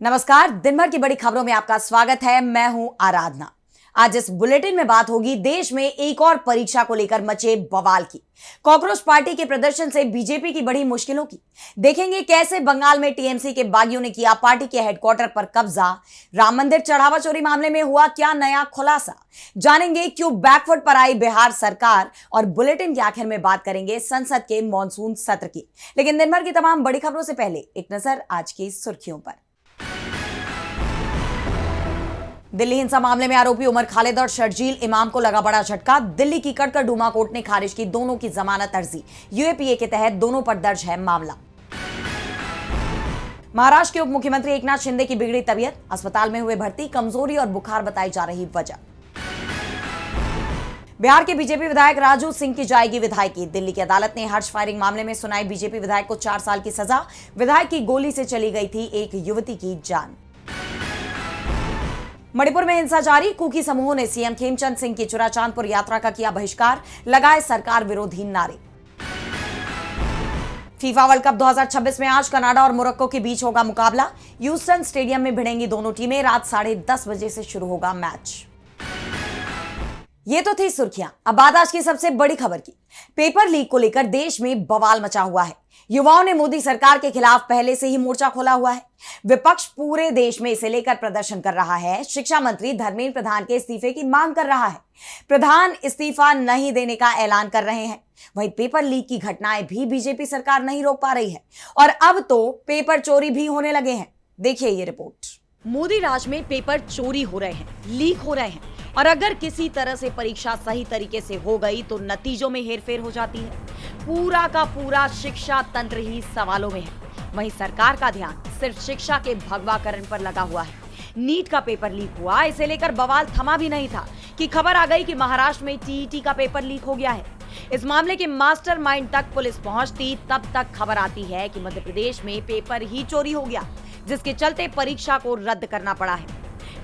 नमस्कार। दिन भर की बड़ी खबरों में आपका स्वागत है। मैं हूं आराधना। आज इस बुलेटिन में बात होगी देश में एक और परीक्षा को लेकर मचे बवाल की, कॉकरोच पार्टी के प्रदर्शन से बीजेपी की बड़ी मुश्किलों की। देखेंगे कैसे बंगाल में टीएमसी के बागियों ने किया पार्टी के हेडक्वार्टर पर कब्जा। राम मंदिर चढ़ावा चोरी मामले में हुआ क्या नया खुलासा, जानेंगे क्यों बैकफुट पर आई बिहार सरकार। और बुलेटिन के आखिर में बात करेंगे संसद के मॉनसून सत्र की। लेकिन दिन भर की तमाम बड़ी खबरों से पहले एक नजर आज की सुर्खियों पर। दिल्ली हिंसा मामले में आरोपी उमर खालिद और शर्जील इमाम को लगा बड़ा झटका। दिल्ली की कड़कड़ डूमा कोर्ट ने खारिज की दोनों की जमानत अर्जी। यूएपीए के तहत दोनों पर दर्ज है मामला। महाराष्ट्र के उप मुख्यमंत्री एकनाथ शिंदे की बिगड़ी तबीयत, अस्पताल में हुए भर्ती, कमजोरी और बुखार बताई जा रही वजह। बिहार के बीजेपी विधायक राजू सिंह की जाएगी विधायकी। दिल्ली की अदालत ने हर्ष फायरिंग मामले में सुनाई बीजेपी विधायक को 4 साल की सजा। विधायक की गोली से चली गई थी एक युवती की जान। मणिपुर में हिंसा जारी, कुकी समूहों ने सीएम खेमचंद सिंह की चुराचांदपुर यात्रा का किया बहिष्कार, लगाए सरकार विरोधी नारे। फीफा वर्ल्ड कप 2026 में आज कनाडा और मोरक्को के बीच होगा मुकाबला। ह्यूस्टन स्टेडियम में भिड़ेंगी दोनों टीमें। रात 10:30 बजे से शुरू होगा मैच। ये तो थी सुर्खियां। अब बात आज की सबसे बड़ी खबर की। पेपर लीक को लेकर देश में बवाल मचा हुआ है। युवाओं ने मोदी सरकार के खिलाफ पहले से ही मोर्चा खोला हुआ है। विपक्ष पूरे देश में इसे लेकर प्रदर्शन कर रहा है। शिक्षा मंत्री धर्मेंद्र प्रधान के इस्तीफे की मांग कर रहा है। प्रधान इस्तीफा नहीं देने का ऐलान कर रहे हैं। वहीं पेपर लीक की घटनाएं भी बीजेपी सरकार नहीं रोक पा रही है और अब तो पेपर चोरी भी होने लगे हैं। देखिए ये रिपोर्ट। मोदी राज में पेपर चोरी हो रहे हैं, लीक हो रहे हैं और अगर किसी तरह से परीक्षा सही तरीके से हो गई तो नतीजों में हेरफेर हो जाती है। पूरा का पूरा शिक्षा तंत्र ही सवालों में है। वहीं सरकार का ध्यान सिर्फ शिक्षा के भगवाकरण पर लगा हुआ है। नीट का पेपर लीक हुआ, इसे लेकर बवाल थमा भी नहीं था कि खबर आ गई कि महाराष्ट्र में टीईटी का पेपर लीक हो गया है। इस मामले के मास्टरमाइंड तक पुलिस पहुंचती तब तक खबर आती है कि मध्य प्रदेश में पेपर ही चोरी हो गया, जिसके चलते परीक्षा को रद्द करना पड़ा है।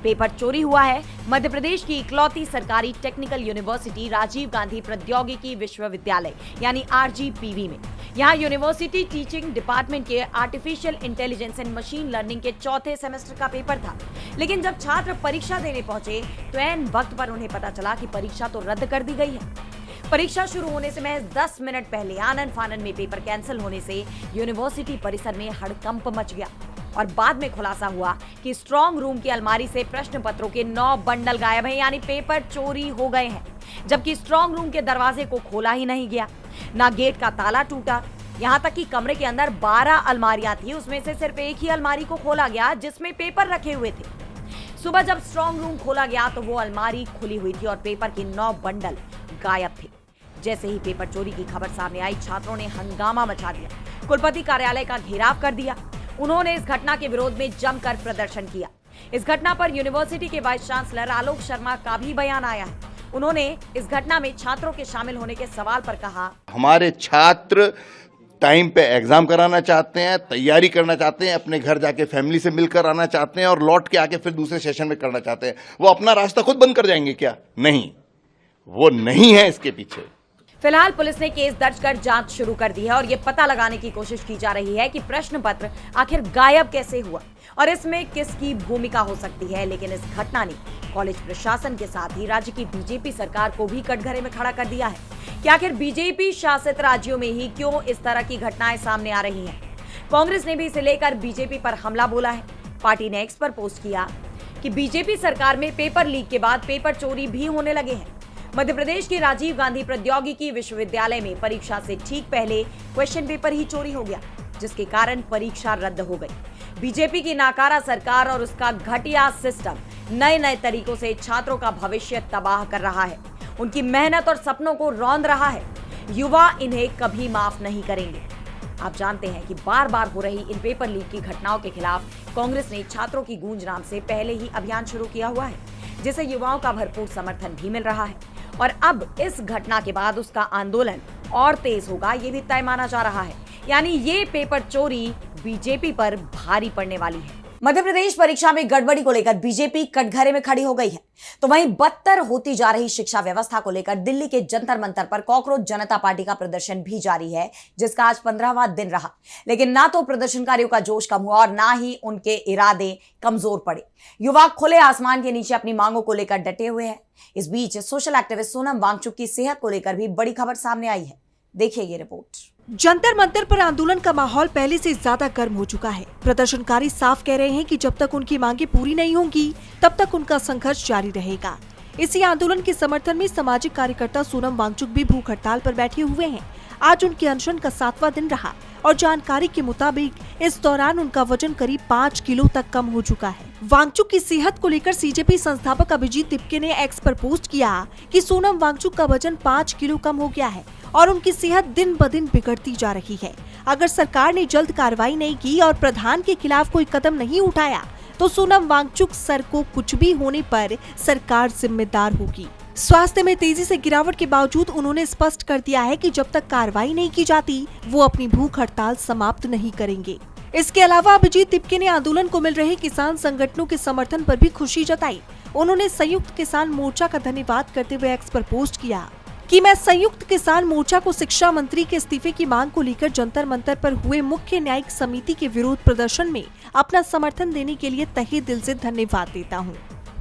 पेपर चोरी हुआ है मध्य प्रदेश की इकलौती सरकारी टेक्निकल यूनिवर्सिटी राजीव गांधी प्रौद्योगिकी विश्वविद्यालय यानी आरजीपीवी में। यहाँ यूनिवर्सिटी टीचिंग डिपार्टमेंट के artificial intelligence and machine learning के चौथे सेमेस्टर का पेपर था। लेकिन जब छात्र परीक्षा देने पहुंचे तो ऐन वक्त पर उन्हें पता चला कि परीक्षा तो रद्द कर दी गई है। परीक्षा शुरू होने से महज 10 मिनट पहले आनन फानन में पेपर कैंसिल होने से यूनिवर्सिटी परिसर में हड़कंप मच गया और बाद में खुलासा हुआ कि स्ट्रांग रूम की अलमारी से प्रश्न पत्रों के 9 बंडल गायब हैं, यानी पेपर चोरी हो गए हैं। जबकि स्ट्रांग रूम के दरवाजे को खोला ही नहीं गया, ना गेट का ताला टूटा। यहाँ तक कि कमरे के अंदर 12 अलमारियां थी, उसमें से सिर्फ एक ही अलमारी को खोला गया जिसमें पेपर रखे हुए थे। सुबह जब स्ट्रांग रूम खोला गया तो वो अलमारी खुली हुई थी और पेपर के 9 बंडल गायब थे। जैसे ही पेपर चोरी की खबर सामने आई, छात्रों ने हंगामा मचा दिया, कुलपति कार्यालय का घेराव कर दिया। उन्होंने इस घटना के विरोध में जमकर प्रदर्शन किया। इस घटना पर यूनिवर्सिटी के वाइस चांसलर आलोक शर्मा का भी बयान आया है। उन्होंने इस घटना में छात्रों के शामिल होने के सवाल पर कहा, हमारे छात्र टाइम पे एग्जाम कराना चाहते हैं, तैयारी करना चाहते हैं, अपने घर जाके फैमिली से मिलकर आना चाहते हैं और लौट के आके फिर दूसरे सेशन में करना चाहते हैं। वो अपना रास्ता खुद बंद कर जाएंगे क्या? नहीं, वो नहीं है इसके पीछे। फिलहाल पुलिस ने केस दर्ज कर जांच शुरू कर दी है और ये पता लगाने की कोशिश की जा रही है कि प्रश्न पत्र आखिर गायब कैसे हुआ और इसमें किसकी भूमिका हो सकती है। लेकिन इस घटना ने कॉलेज प्रशासन के साथ ही राज्य की बीजेपी सरकार को भी कटघरे में खड़ा कर दिया है कि आखिर बीजेपी शासित राज्यों में ही क्यों इस तरह की घटनाएं सामने आ रही हैं। कांग्रेस ने भी इसे लेकर बीजेपी पर हमला बोला है। पार्टी ने एक्स पर पोस्ट किया कि बीजेपी सरकार में पेपर लीक के बाद पेपर चोरी भी होने लगे हैं। मध्य प्रदेश के राजीव गांधी प्रौद्योगिकी विश्वविद्यालय में परीक्षा से ठीक पहले क्वेश्चन पेपर ही चोरी हो गया, जिसके कारण परीक्षा रद्द हो गई। बीजेपी की नाकारा सरकार और उसका घटिया सिस्टम नए नए तरीकों से छात्रों का भविष्य तबाह कर रहा है, उनकी मेहनत और सपनों को रौंद रहा है। युवा इन्हें कभी माफ नहीं करेंगे। आप जानते हैं कि बार बार हो रही इन पेपर लीक की घटनाओं के खिलाफ कांग्रेस ने छात्रों की गूंज नाम से पहले ही अभियान शुरू किया हुआ है, जिसे युवाओं का भरपूर समर्थन भी मिल रहा है और अब इस घटना के बाद उसका आंदोलन और तेज होगा, ये भी तय माना जा रहा है। यानी ये पेपर चोरी बीजेपी पर भारी पड़ने वाली है। मध्य प्रदेश परीक्षा में गड़बड़ी को लेकर बीजेपी कटघरे में खड़ी हो गई है, तो वहीं बदतर होती जा रही शिक्षा व्यवस्था को लेकर दिल्ली के जंतर मंतर पर कॉकरोच जनता पार्टी का प्रदर्शन भी जारी है, जिसका आज 15वां दिन रहा। लेकिन ना तो प्रदर्शनकारियों का जोश कम हुआ और ना ही उनके इरादे कमजोर पड़े। युवा खुले आसमान के नीचे अपनी मांगों को लेकर डटे हुए हैं। इस बीच सोशल एक्टिविस्ट सोनम वांगचुक की सेहत को लेकर भी बड़ी खबर सामने आई है। देखिए ये रिपोर्ट। जंतर मंतर पर आंदोलन का माहौल पहले से ज्यादा गर्म हो चुका है। प्रदर्शनकारी साफ कह रहे हैं कि जब तक उनकी मांगे पूरी नहीं होंगी तब तक उनका संघर्ष जारी रहेगा। इसी आंदोलन के समर्थन में सामाजिक कार्यकर्ता सोनम वांगचुक भी भूख हड़ताल पर बैठे हुए हैं। आज उनके अनशन का 7वां दिन रहा और जानकारी के मुताबिक इस दौरान उनका वजन करीब 5 किलो तक कम हो चुका है। वांगचुक की सेहत को लेकर सीजेपी संस्थापक अभिजीत तिपके ने एक्स पर पोस्ट किया कि सोनम वांगचुक का वजन 5 किलो कम हो गया है और उनकी सेहत दिन ब दिन बिगड़ती जा रही है। अगर सरकार ने जल्द कार्रवाई नहीं की और प्रधान के खिलाफ कोई कदम नहीं उठाया तो सोनम वांगचुक सर को कुछ भी होने पर सरकार जिम्मेदार होगी। स्वास्थ्य में तेजी से गिरावट के बावजूद उन्होंने स्पष्ट कर दिया है कि जब तक कार्रवाई नहीं की जाती वो अपनी भूख हड़ताल समाप्त नहीं करेंगे। इसके अलावा अभिजीत तिपके ने आंदोलन को मिल रहे किसान संगठनों के समर्थन पर भी खुशी जताई। उन्होंने संयुक्त किसान मोर्चा का धन्यवाद करते हुए एक्स पर पोस्ट किया कि मैं संयुक्त किसान मोर्चा को शिक्षा मंत्री के इस्तीफे की मांग को लेकर जंतर मंतर पर हुए मुख्य न्यायिक समिति के विरोध प्रदर्शन में अपना समर्थन देने के लिए तहे दिल से धन्यवाद देता हूं।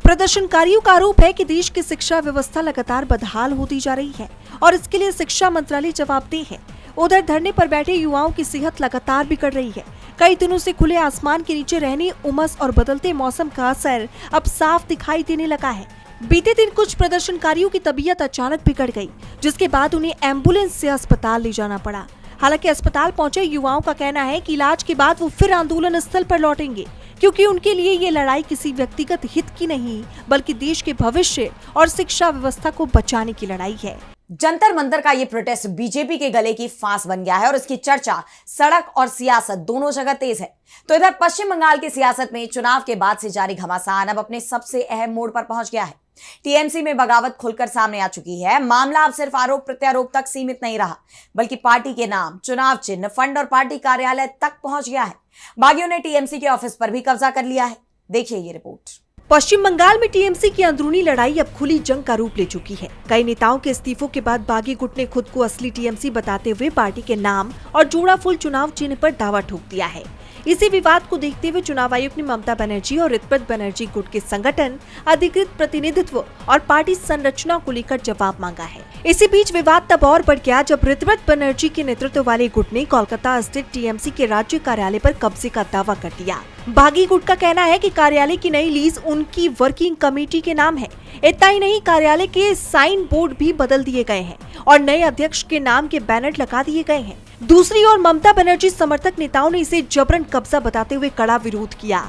प्रदर्शनकारियों का आरोप है कि देश की शिक्षा व्यवस्था लगातार बदहाल होती जा रही है और इसके लिए शिक्षा मंत्रालय जवाबदेह है। उधर धरने पर बैठे युवाओं की सेहत लगातार बिगड़ रही है। कई दिनों से खुले आसमान के नीचे रहने, उमस और बदलते मौसम का असर अब साफ दिखाई देने लगा है। बीते दिन कुछ प्रदर्शनकारियों की तबीयत अचानक बिगड़ गई, जिसके बाद उन्हें एम्बुलेंस से अस्पताल ले जाना पड़ा। हालांकि अस्पताल पहुंचे युवाओं का कहना है कि इलाज के बाद वो फिर आंदोलन स्थल पर लौटेंगे, क्योंकि उनके लिए ये लड़ाई किसी व्यक्तिगत हित की नहीं बल्कि देश के भविष्य और शिक्षा व्यवस्था को बचाने की लड़ाई है। जंतर मंतर का ये प्रोटेस्ट बीजेपी के गले की फांस बन गया है और इसकी चर्चा सड़क और सियासत दोनों जगह तेज है। तो इधर पश्चिम बंगाल की सियासत में चुनाव के बाद से जारी घमासान अब अपने सबसे अहम मोड़ पर पहुंच गया है। टीएमसी में बगावत खुलकर सामने आ चुकी है। मामला अब सिर्फ आरोप प्रत्यारोप तक सीमित नहीं रहा, बल्कि पार्टी के नाम, चुनाव चिन्ह, फंड और पार्टी कार्यालय तक पहुंच गया है। बागियों ने टीएमसी के ऑफिस पर भी कब्जा कर लिया है। देखिए ये रिपोर्ट। पश्चिम बंगाल में टीएमसी की अंदरूनी लड़ाई अब खुली जंग का रूप ले चुकी है। कई नेताओं के इस्तीफों के बाद बागी गुट ने खुद को असली टीएमसी बताते हुए पार्टी के नाम और जोड़ा फुल चुनाव चिन्ह पर दावा ठोक दिया है। इसी विवाद को देखते हुए चुनाव आयोग ने ममता बनर्जी और ऋत्विक बनर्जी गुट के संगठन, अधिकृत प्रतिनिधित्व और पार्टी संरचना को लेकर जवाब मांगा है। इसी बीच विवाद तब और बढ़ गया जब ऋत्विक बनर्जी के नेतृत्व वाले गुट ने कोलकाता स्थित टीएमसी के राज्य कार्यालय पर कब्जे का दावा कर दिया। बागी गुट का कहना है कि कार्यालय की नई लीज उनकी वर्किंग कमेटी के नाम है। इतना ही नहीं, कार्यालय के साइन बोर्ड भी बदल दिए गए हैं और नए अध्यक्ष के नाम के बैनर लगा दिए गए हैं। दूसरी ओर ममता बनर्जी समर्थक नेताओं ने इसे जबरन कब्जा बताते हुए कड़ा विरोध किया।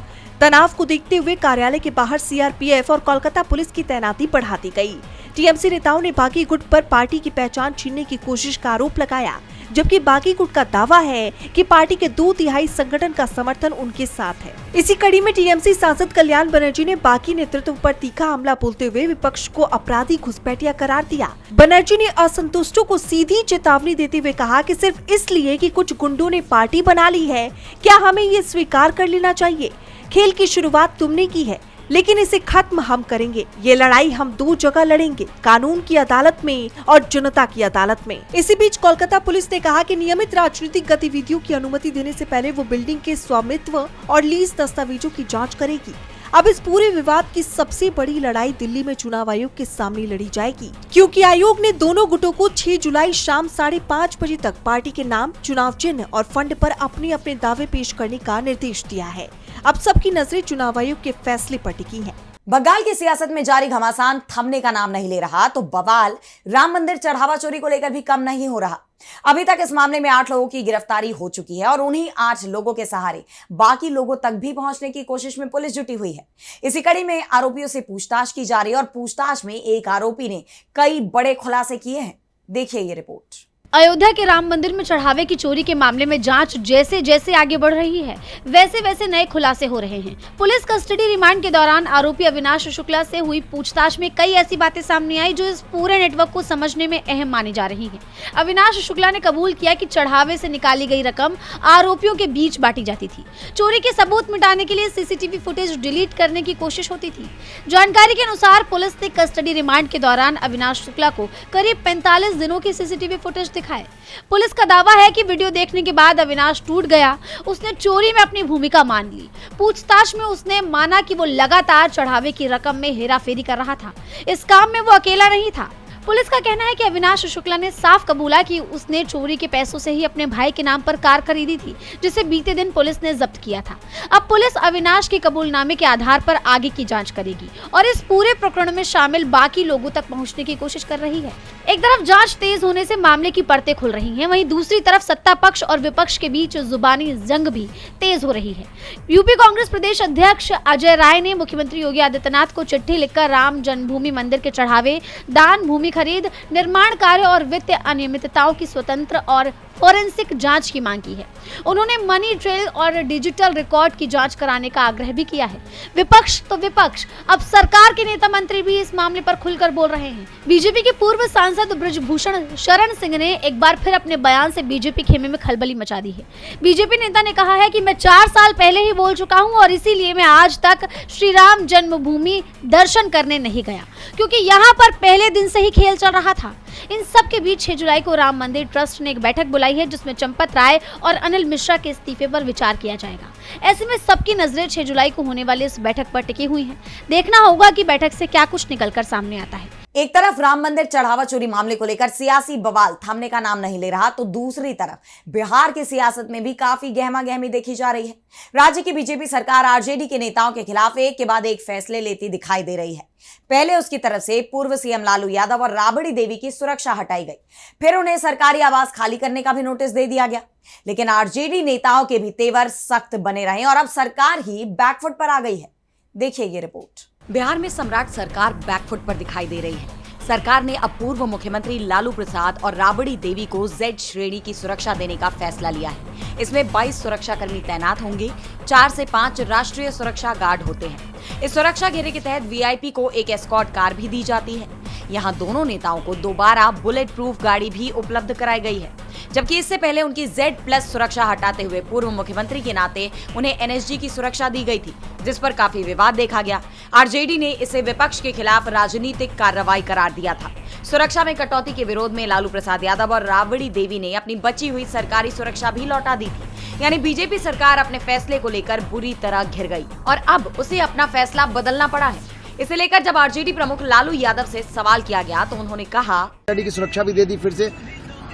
तनाव को देखते हुए कार्यालय के बाहर सीआरपीएफ और कोलकाता पुलिस की तैनाती बढ़ा दी गई। टीएमसी नेताओं ने बागी गुट पर पार्टी की पहचान छीनने की कोशिश का आरोप लगाया, जबकि बागी गुट का दावा है कि पार्टी के 2/3 संगठन का समर्थन उनके साथ है। इसी कड़ी में टीएमसी सांसद कल्याण बनर्जी ने बागी नेतृत्व पर तीखा हमला बोलते हुए विपक्ष को अपराधी घुसपैठिया करार दिया। बनर्जी ने असंतुष्टों को सीधी चेतावनी देते हुए कहा कि सिर्फ इसलिए कि कुछ गुंडों ने पार्टी बना ली है, क्या हमें ये स्वीकार कर लेना चाहिए? खेल की शुरुआत तुमने की है, लेकिन इसे खत्म हम करेंगे। ये लड़ाई हम 2 जगह लड़ेंगे, कानून की अदालत में और जनता की अदालत में। इसी बीच कोलकाता पुलिस ने कहा कि नियमित राजनीतिक गतिविधियों की अनुमति देने से पहले वो बिल्डिंग के स्वामित्व और लीज दस्तावेजों की जांच करेगी। अब इस पूरे विवाद की सबसे बड़ी लड़ाई दिल्ली में चुनाव आयोग के सामने लड़ी जाएगी, क्योंकि आयोग ने दोनों गुटों को 6 जुलाई शाम 5:30 बजे तक पार्टी के नाम, चुनाव चिन्ह और फंड पर अपने अपने दावे पेश करने का निर्देश दिया है। अब सबकी नजरें चुनाव आयोग के फैसले पर टिकी हैं। बंगाल की सियासत में जारी घमासान थमने का नाम नहीं ले रहा, तो बवाल राम मंदिर चढ़ावा चोरी को लेकर भी कम नहीं हो रहा। अभी तक इस मामले में 8 लोगों की गिरफ्तारी हो चुकी है और उन्हीं 8 लोगों के सहारे बाकी लोगों तक भी पहुंचने की कोशिश में पुलिस जुटी हुई है। इसी कड़ी में आरोपियों से पूछताछ की जा रही है और पूछताछ में एक आरोपी ने कई बड़े खुलासे किए हैं। देखिए ये रिपोर्ट। अयोध्या के राम मंदिर में चढ़ावे की चोरी के मामले में जांच जैसे जैसे आगे बढ़ रही है, वैसे वैसे नए खुलासे हो रहे हैं। पुलिस कस्टडी रिमांड के दौरान आरोपी अविनाश शुक्ला से हुई पूछताछ में कई ऐसी बातें सामने आई जो इस पूरे नेटवर्क को समझने में अहम मानी जा रही हैं। अविनाश शुक्ला ने कबूल किया कि चढ़ावे से निकाली गई रकम आरोपियों के बीच बांटी जाती थी। चोरी के सबूत मिटाने के लिए सीसीटीवी फुटेज डिलीट करने की कोशिश होती थी। जानकारी के अनुसार पुलिस ने कस्टडी रिमांड के दौरान अविनाश शुक्ला को करीब 45 दिनों की सीसीटीवी फुटेज दिखाए। पुलिस का दावा है कि वीडियो देखने के बाद अविनाश टूट गया। उसने चोरी में अपनी भूमिका मान ली। पूछताछ में उसने माना कि वो लगातार चढ़ावे की रकम में हेराफेरी कर रहा था। इस काम में वो अकेला नहीं था। पुलिस का कहना है कि अविनाश शुक्ला ने साफ कबूला कि उसने चोरी के पैसों से ही अपने भाई के नाम पर कार खरीदी थी, जिसे बीते दिन पुलिस ने जब्त किया था। अब पुलिस अविनाश के कबूलनामे के आधार पर आगे की जांच करेगी और इस पूरे प्रकरण में शामिल बाकी लोगों तक पहुंचने की कोशिश कर रही है। एक तरफ जांच तेज होने से मामले की परतें खुल रही हैं, वहीं दूसरी तरफ सत्ता पक्ष और विपक्ष के बीच जुबानी जंग भी तेज हो रही है। यूपी कांग्रेस प्रदेश अध्यक्ष अजय राय ने मुख्यमंत्री योगी आदित्यनाथ को चिट्ठी लिखकर राम जन्मभूमि मंदिर के चढ़ावे, दान, भूमि खरीद, निर्माण कार्य और वित्तीय अनियमितताओं की स्वतंत्र और फोरेंसिक जांच की मांग की है। उन्होंने मनी ट्रेल और डिजिटल रिकॉर्ड की जांच कराने का आग्रह भी किया है। विपक्ष तो विपक्ष, अब सरकार के नेता मंत्री भी इस मामले पर खुलकर बोल रहे हैं। बीजेपी के पूर्व सांसद ब्रजभूषण शरण सिंह ने एक बार फिर अपने बयान से बीजेपी खेमे में खलबली मचा दी है। बीजेपी नेता ने कहा है कि मैं 4 साल पहले ही बोल चुका हूं और इसीलिए मैं आज तक श्री राम जन्मभूमि दर्शन करने नहीं गया, क्योंकि यहाँ पर पहले दिन से ही खेल चल रहा था। इन सब के बीच 6 जुलाई को राम मंदिर ट्रस्ट ने एक बैठक बुलाई है, जिसमें चंपत राय और अनिल मिश्रा के इस्तीफे पर विचार किया जाएगा। ऐसे में सबकी नजरें 6 जुलाई को होने वाली इस बैठक पर टिकी हुई हैं। देखना होगा कि बैठक से क्या कुछ निकलकर सामने आता है। एक तरफ राम मंदिर चढ़ावा चोरी मामले को लेकर सियासी बवाल थमने का नाम नहीं ले रहा, तो दूसरी तरफ बिहार की सियासत में भी काफी गहमा गहमी देखी जा रही है। राज्य की बीजेपी सरकार आरजेडी के नेताओं के खिलाफ एक के बाद एक फैसले लेती दिखाई दे रही है। पहले उसकी तरफ से पूर्व सीएम लालू यादव और राबड़ी देवी की सुरक्षा हटाई गई, फिर उन्हें सरकारी आवास खाली करने का भी नोटिस दे दिया गया। लेकिन आरजेडी नेताओं के भी तेवर सख्त बने रहे और अब सरकार ही बैकफुट पर आ गई है। देखिए ये रिपोर्ट। बिहार में सम्राट सरकार बैकफुट पर दिखाई दे रही है। सरकार ने अब पूर्व मुख्यमंत्री लालू प्रसाद और राबड़ी देवी को Z श्रेणी की सुरक्षा देने का फैसला लिया है। इसमें 22 सुरक्षाकर्मी तैनात होंगे, 4 से 5 राष्ट्रीय सुरक्षा गार्ड होते हैं। इस सुरक्षा घेरे के तहत VIP को एक एस्कॉर्ट कार भी दी जाती है। यहाँ दोनों नेताओं को दोबारा बुलेट प्रूफ गाड़ी भी उपलब्ध कराई गई है, जबकि इससे पहले उनकी Z+ सुरक्षा हटाते हुए पूर्व मुख्यमंत्री के नाते उन्हें NSG की सुरक्षा दी गई थी, जिस पर काफी विवाद देखा गया। आरजेडी ने इसे विपक्ष के खिलाफ राजनीतिक कार्रवाई करार दिया था। सुरक्षा में कटौती के विरोध में लालू प्रसाद यादव और राबड़ी देवी ने अपनी बची हुई सरकारी सुरक्षा भी लौटा दी थी। यानी बीजेपी सरकार अपने फैसले को लेकर बुरी तरह घिर गई और अब उसे अपना फैसला बदलना पड़ा है। इसे लेकर जब आरजेडी प्रमुख लालू यादव से सवाल किया गया तो उन्होंने कहा, की सुरक्षा भी दे दी फिर से।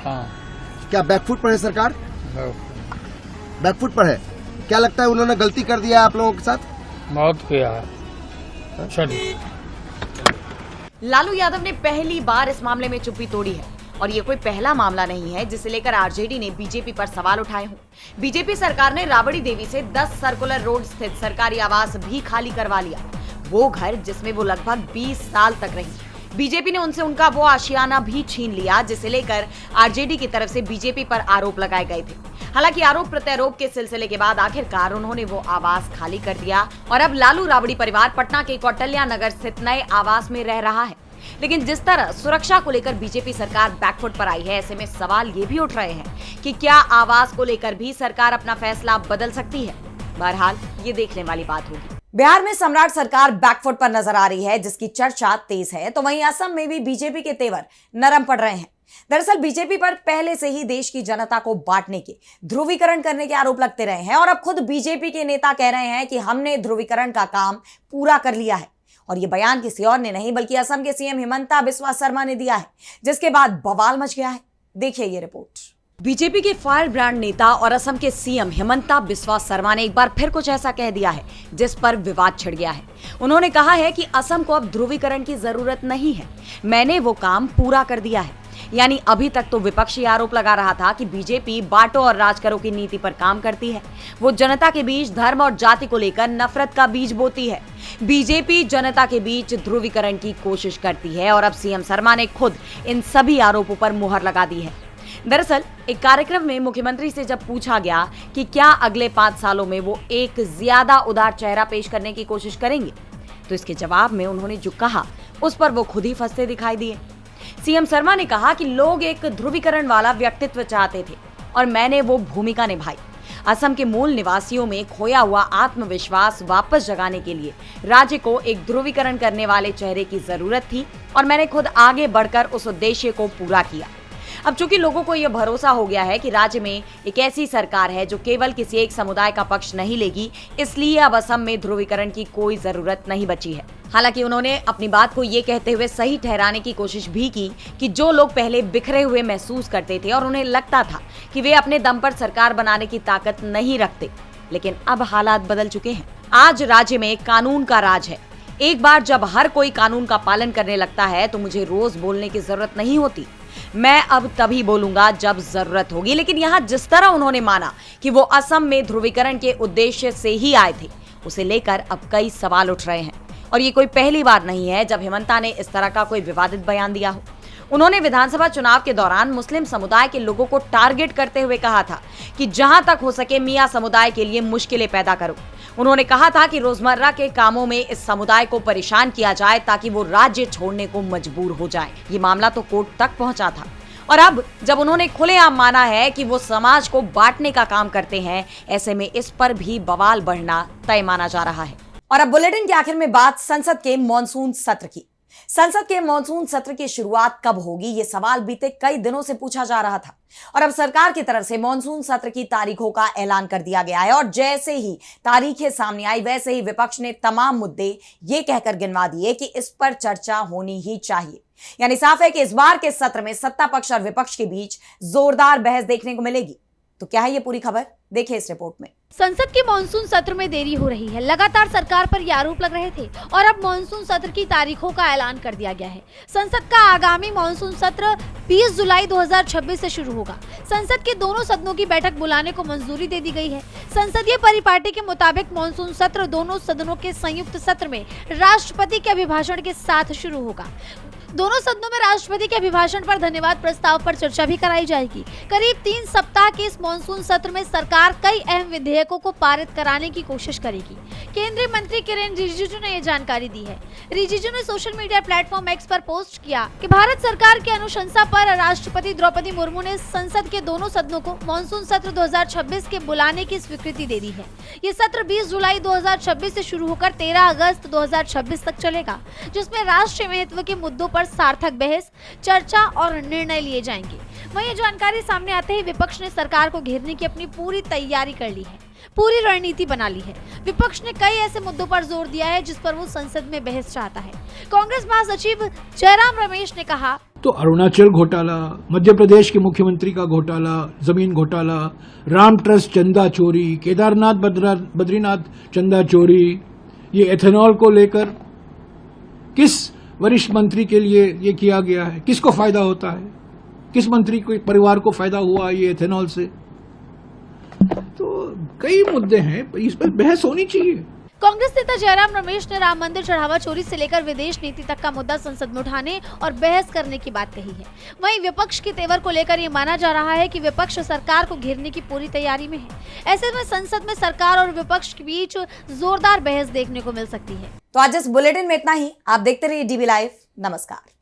क्या बैकफुट पर है सरकार? बैकफुट पर है। क्या लगता है उन्होंने गलती कर दिया आप लोगों के साथ? बहुत किया है। लालू यादव ने पहली बार इस मामले में चुप्पी तोड़ी है और ये कोई पहला मामला नहीं है जिसे लेकर आरजेडी ने बीजेपी पर सवाल उठाए हों। बीजेपी सरकार ने राबड़ी देवी से 10 सर्कुलर रोड स्थित सरकारी आवास भी खाली करवा लिया, वो घर जिसमें वो लगभग 20 साल तक रही। बीजेपी ने उनसे उनका वो आशियाना भी छीन लिया, जिसे लेकर आरजेडी की तरफ से बीजेपी पर आरोप लगाए गए थे। हालांकि आरोप प्रत्यारोप के सिलसिले के बाद आखिरकार उन्होंने वो आवास खाली कर दिया और अब लालू राबड़ी परिवार पटना के कौटल्या नगर स्थित नए आवास में रह रहा है। लेकिन जिस तरह सुरक्षा को लेकर बीजेपी सरकार बैकफुट पर आई है, ऐसे में सवाल ये भी उठ रहे हैं कि क्या आवास को लेकर भी सरकार अपना फैसला बदल सकती है। बहरहाल ये देखने वाली बात होगी। बिहार में सम्राट सरकार बैकफुट पर नजर आ रही है, जिसकी चर्चा तेज है, तो वहीं असम में भी बीजेपी के तेवर नरम पड़ रहे हैं। दरअसल बीजेपी पर पहले से ही देश की जनता को बांटने के, ध्रुवीकरण करने के आरोप लगते रहे हैं और अब खुद बीजेपी के नेता कह रहे हैं कि हमने ध्रुवीकरण का काम पूरा कर लिया है। और ये बयान किसी और ने नहीं बल्कि असम के सीएम हिमंता बिस्वा शर्मा ने दिया है, जिसके बाद बवाल मच गया है। देखिए ये रिपोर्ट। बीजेपी के फायर ब्रांड नेता और असम के सीएम हिमंता बिस्वा शर्मा ने एक बार फिर कुछ ऐसा कह दिया है जिस पर विवाद छिड़ गया है। उन्होंने कहा है कि असम को अब ध्रुवीकरण की जरूरत नहीं है, मैंने वो काम पूरा कर दिया है। यानी अभी तक तो विपक्षी आरोप लगा रहा था कि बीजेपी बांटो और राज करो की नीति पर काम करती है, वो जनता के बीच धर्म और जाति को लेकर नफरत का बीज बोती है। बीजेपी जनता के बीच ध्रुवीकरण की कोशिश करती है और अब सीएम शर्मा ने खुद इन सभी आरोपों पर मुहर लगा दी है। दरअसल एक कार्यक्रम में मुख्यमंत्री से जब पूछा गया कि क्या अगले 5 सालों में वो एक ज्यादा उदार चेहरा पेश करने की कोशिश करेंगे, तो इसके जवाब में उन्होंने जो कहा उस पर वो खुद ही फंसते दिखाई दिए। सीएम शर्मा ने कहा कि लोग एक ध्रुवीकरण वाला व्यक्तित्व चाहते थे और मैंने वो भूमिका निभाई। असम के मूल निवासियों में खोया हुआ आत्मविश्वास वापस जगाने के लिए राज्य को एक ध्रुवीकरण करने वाले चेहरे की जरूरत थी और मैंने खुद आगे बढ़कर उस उद्देश्य को पूरा किया। अब चूंकि लोगों को यह भरोसा हो गया है कि राज्य में एक ऐसी सरकार है जो केवल किसी एक समुदाय का पक्ष नहीं लेगी, इसलिए अब असम में ध्रुवीकरण की कोई जरूरत नहीं बची है। हालांकि उन्होंने अपनी बात को ये कहते हुए सही ठहराने की कोशिश भी की कि जो लोग पहले बिखरे हुए महसूस करते थे और उन्हें लगता था कि वे अपने दम पर सरकार बनाने की ताकत नहीं रखते, लेकिन अब हालात बदल चुके हैं। आज राज्य में कानून का राज है। एक बार जब हर कोई कानून का पालन करने लगता है तो मुझे रोज बोलने की जरूरत नहीं होती। मैं अब तभी बोलूंगा जब जरूरत होगी। लेकिन यहाँ जिस तरह उन्होंने माना कि वो असम में ध्रुवीकरण के उद्देश्य से ही आए थे, उसे लेकर अब कई सवाल उठ रहे हैं। और ये कोई पहली बार नहीं है जब हेमंता ने इस तरह का कोई विवादित बयान दिया हो। उन्होंने विधानसभा चुनाव के दौरान मुस्लिम समुदाय के लोगों को टारगेट करते हुए कहा था कि जहां तक हो सके मियां समुदाय के लिए मुश्किलें पैदा करो। उन्होंने कहा था कि रोजमर्रा के कामों में इस समुदाय को परेशान किया जाए ताकि वो राज्य छोड़ने को मजबूर हो जाए। ये मामला तो कोर्ट तक पहुंचा था और अब जब उन्होंने खुलेआम माना है कि वो समाज को बांटने का काम करते हैं, ऐसे में इस पर भी बवाल बढ़ना तय माना जा रहा है। और अब बुलेटिन के आखिर में बात संसद के मॉनसून सत्र की। संसद के मॉनसून सत्र की शुरुआत कब होगी, ये सवाल बीते कई दिनों से पूछा जा रहा था और अब सरकार की तरफ से मॉनसून सत्र की तारीखों का ऐलान कर दिया गया है। और जैसे ही तारीखें सामने आई वैसे ही विपक्ष ने तमाम मुद्दे ये कहकर गिनवा दिए कि इस पर चर्चा होनी ही चाहिए। यानी साफ है कि इस बार के सत्र में सत्ता पक्ष और विपक्ष के बीच जोरदार बहस देखने को मिलेगी। तो क्या है ये पूरी खबर, देखिए इस रिपोर्ट में। संसद के मानसून सत्र में देरी हो रही है। लगातार सरकार पर ये आरोप लग रहे थे और अब मानसून सत्र की तारीखों का ऐलान कर दिया गया है। संसद का आगामी मानसून सत्र 20 जुलाई 2026 से शुरू होगा। संसद के दोनों सदनों की बैठक बुलाने को मंजूरी दे दी गई है। संसदीय परिपाटी के मुताबिक मानसून सत्र दोनों सदनों के संयुक्त सत्र में राष्ट्रपति के अभिभाषण के साथ शुरू होगा। दोनों सदनों में राष्ट्रपति के अभिभाषण पर धन्यवाद प्रस्ताव पर चर्चा भी कराई जाएगी। करीब 3 सप्ताह के इस मानसून सत्र में सरकार कई अहम विधेयकों को पारित कराने की कोशिश करेगी। केंद्रीय मंत्री किरेन रिजिजू ने ये जानकारी दी है। रिजिजू ने सोशल मीडिया प्लेटफॉर्म एक्स पर पोस्ट किया कि भारत सरकार की अनुशंसा पर राष्ट्रपति द्रौपदी मुर्मू ने संसद के दोनों सदनों को मानसून सत्र 2026 के बुलाने की स्वीकृति दे दी है। ये सत्र 20 जुलाई 2026 से शुरू होकर 13 अगस्त 2026 तक चलेगा, जिसमें राष्ट्रीय महत्व के मुद्दों पर सार्थक बहस, चर्चा और निर्णय लिए जाएंगे। वहीं ये जानकारी सामने आते ही विपक्ष ने सरकार को घेरने की अपनी पूरी तैयारी कर ली है, पूरी रणनीति बना ली है। विपक्ष ने कई ऐसे मुद्दों पर जोर दिया है जिस पर वो संसद में बहस चाहता है। कांग्रेस महासचिव जयराम रमेश ने कहा, तो अरुणाचल घोटाला, मध्य प्रदेश के मुख्यमंत्री का घोटाला, जमीन घोटाला, राम ट्रस्ट चंदा चोरी, केदारनाथ बद्रीनाथ चंदा चोरी, ये एथेनॉल को लेकर किस वरिष्ठ मंत्री के लिए ये किया गया है, किसको फायदा होता है, किस मंत्री को परिवार को फायदा हुआ ये एथेनॉल से। तो कई मुद्दे हैं, इस पर बहस होनी चाहिए। कांग्रेस नेता जयराम रमेश ने राम मंदिर चढ़ावा चोरी से लेकर विदेश नीति तक का मुद्दा संसद में उठाने और बहस करने की बात कही है। वहीं विपक्ष के तेवर को लेकर ये माना जा रहा है कि विपक्ष सरकार को घेरने की पूरी तैयारी में है। ऐसे में संसद में सरकार और विपक्ष के बीच जोरदार बहस देखने को मिल सकती है। तो आज इस बुलेटिन में इतना ही। आप देखते रहिए DB लाइव। नमस्कार।